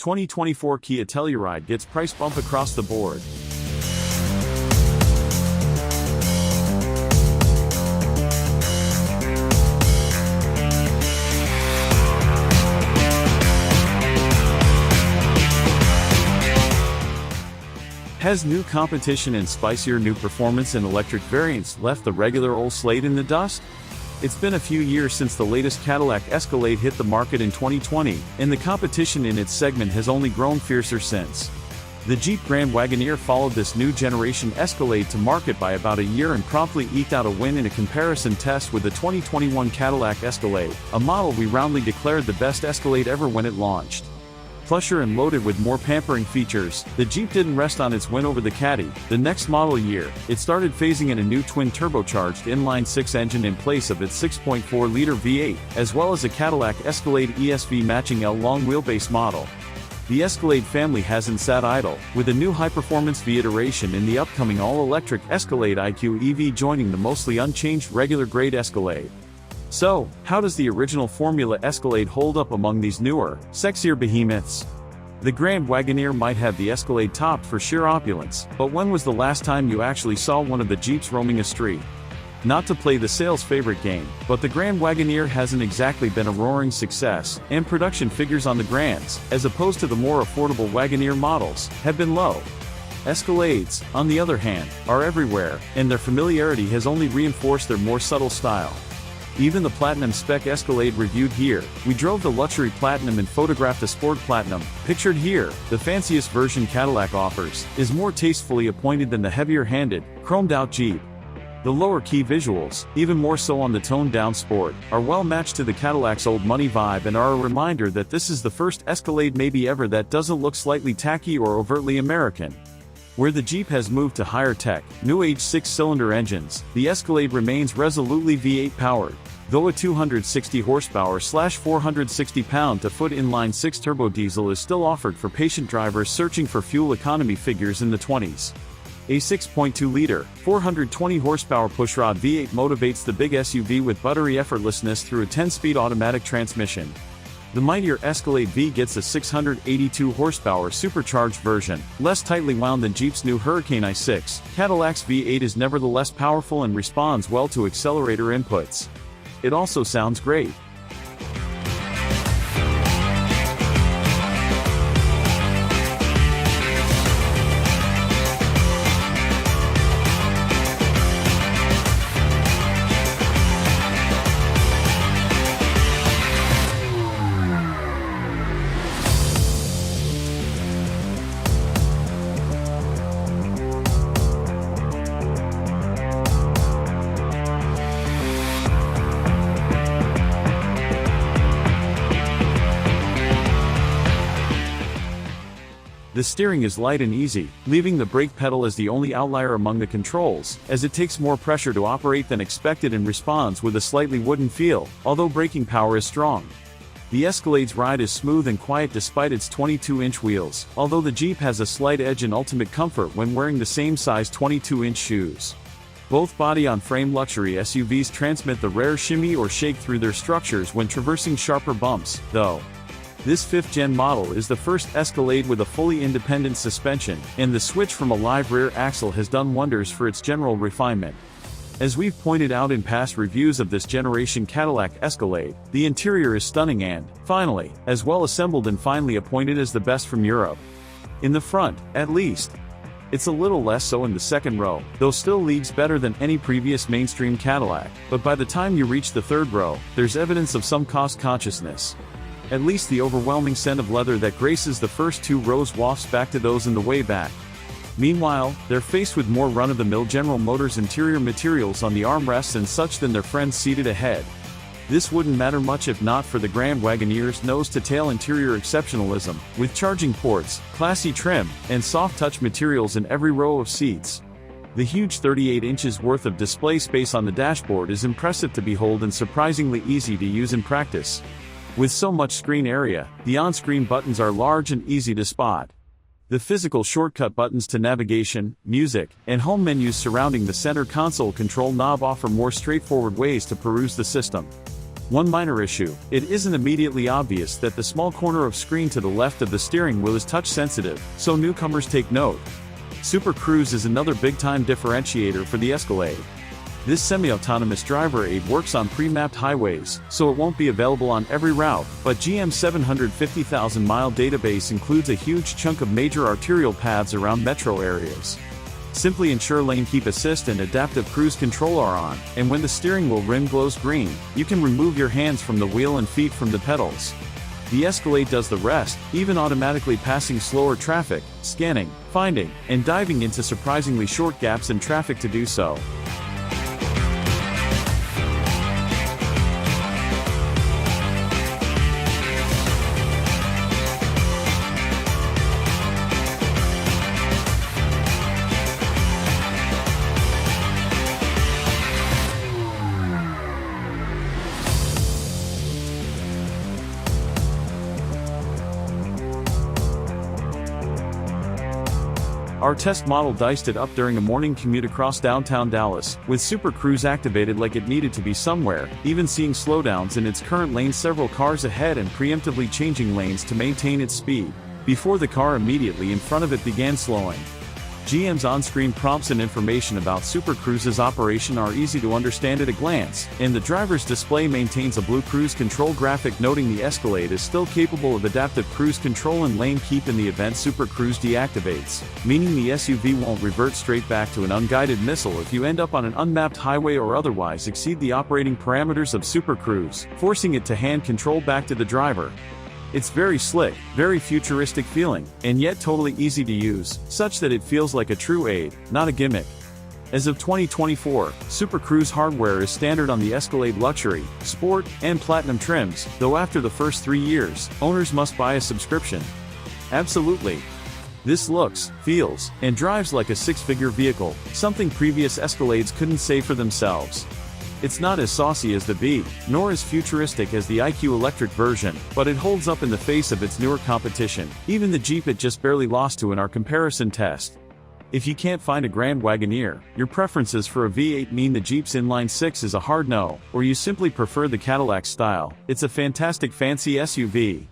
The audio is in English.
2024 Kia Telluride gets price bump across the board. Has new competition and spicier new performance in electric variants left the regular old Slate in the dust? It's been a few years since the latest Cadillac Escalade hit the market in 2020, and the competition in its segment has only grown fiercer since. The Jeep Grand Wagoneer followed this new generation Escalade to market by about a year and promptly eked out a win in a comparison test with the 2021 Cadillac Escalade, a model we roundly declared the best Escalade ever when it launched. Plusher and loaded with more pampering features, the Jeep didn't rest on its win over the Caddy. The next model year, it started phasing in a new twin-turbocharged inline-6 engine in place of its 6.4-liter V8, as well as a Cadillac Escalade ESV matching L long wheelbase model. The Escalade family hasn't sat idle, with a new high-performance V iteration in the upcoming all-electric Escalade IQ EV joining the mostly unchanged regular-grade Escalade. So, how does the original Formula Escalade hold up among these newer, sexier behemoths? The Grand Wagoneer might have the Escalade topped for sheer opulence, but when was the last time you actually saw one of the Jeeps roaming a street? Not to play the sales favorite game, but the Grand Wagoneer hasn't exactly been a roaring success, and production figures on the Grands, as opposed to the more affordable Wagoneer models, have been low. Escalades, on the other hand, are everywhere, and their familiarity has only reinforced their more subtle style. Even the Platinum Spec Escalade reviewed here, we drove the luxury Platinum and photographed the Sport Platinum, pictured here, the fanciest version Cadillac offers, is more tastefully appointed than the heavier-handed, chromed-out Jeep. The lower key visuals, even more so on the toned-down Sport, are well matched to the Cadillac's old money vibe and are a reminder that this is the first Escalade maybe ever that doesn't look slightly tacky or overtly American. Where the Jeep has moved to higher tech, new-age 6-cylinder engines, the Escalade remains resolutely V8 powered, though a 260 horsepower/460 pound-to-foot inline-6 turbo diesel is still offered for patient drivers searching for fuel economy figures in the 20s. A 6.2-liter, 420 horsepower pushrod V8 motivates the big SUV with buttery effortlessness through a 10-speed automatic transmission. The mightier Escalade V gets a 682 horsepower supercharged version, less tightly wound than Jeep's new Hurricane i6. Cadillac's V8 is nevertheless powerful and responds well to accelerator inputs. It also sounds great. The steering is light and easy, leaving the brake pedal as the only outlier among the controls, as it takes more pressure to operate than expected and responds with a slightly wooden feel, although braking power is strong. The Escalade's ride is smooth and quiet despite its 22-inch wheels, although the Jeep has a slight edge in ultimate comfort when wearing the same size 22-inch shoes. Both body-on-frame luxury SUVs transmit the rare shimmy or shake through their structures when traversing sharper bumps, though. This 5th-gen model is the first Escalade with a fully independent suspension, and the switch from a live rear axle has done wonders for its general refinement. As we've pointed out in past reviews of this generation Cadillac Escalade, the interior is stunning and, finally, as well assembled and finely appointed as the best from Europe. In the front, at least. It's a little less so in the second row, though still leagues better than any previous mainstream Cadillac, but by the time you reach the third row, there's evidence of some cost consciousness. At least the overwhelming scent of leather that graces the first 2 rows wafts back to those in the way back. Meanwhile, they're faced with more run-of-the-mill General Motors interior materials on the armrests and such than their friends seated ahead. This wouldn't matter much if not for the Grand Wagoneer's nose-to-tail interior exceptionalism, with charging ports, classy trim, and soft-touch materials in every row of seats. The huge 38 inches worth of display space on the dashboard is impressive to behold and surprisingly easy to use in practice. With so much screen area, the on-screen buttons are large and easy to spot. The physical shortcut buttons to navigation, music, and home menus surrounding the center console control knob offer more straightforward ways to peruse the system. One minor issue: it isn't immediately obvious that the small corner of screen to the left of the steering wheel is touch sensitive, so newcomers take note. Super Cruise is another big-time differentiator for the Escalade. This semi-autonomous driver aid works on pre-mapped highways, so it won't be available on every route, but GM's 750,000-mile database includes a huge chunk of major arterial paths around metro areas. Simply ensure lane keep assist and adaptive cruise control are on, and when the steering wheel rim glows green, you can remove your hands from the wheel and feet from the pedals. The Escalade does the rest, even automatically passing slower traffic, scanning, finding, and diving into surprisingly short gaps in traffic to do so. Our test model diced it up during a morning commute across downtown Dallas, with Super Cruise activated like it needed to be somewhere, even seeing slowdowns in its current lane several cars ahead and preemptively changing lanes to maintain its speed, before the car immediately in front of it began slowing. GM's on-screen prompts and information about Super Cruise's operation are easy to understand at a glance, and the driver's display maintains a blue cruise control graphic noting the Escalade is still capable of adaptive cruise control and lane keep in the event Super Cruise deactivates, meaning the SUV won't revert straight back to an unguided missile if you end up on an unmapped highway or otherwise exceed the operating parameters of Super Cruise, forcing it to hand control back to the driver. It's very slick, very futuristic feeling, and yet totally easy to use, such that it feels like a true aid, not a gimmick. As of 2024, Super Cruise hardware is standard on the Escalade Luxury, Sport, and Platinum trims, though after the first 3 years, owners must buy a subscription. Absolutely. This looks, feels, and drives like a six-figure vehicle, something previous Escalades couldn't say for themselves. It's not as saucy as the B, nor as futuristic as the IQ electric version, but it holds up in the face of its newer competition, even the Jeep it just barely lost to in our comparison test. If you can't find a Grand Wagoneer, your preferences for a V8 mean the Jeep's inline 6 is a hard no, or you simply prefer the Cadillac style, it's a fantastic fancy SUV.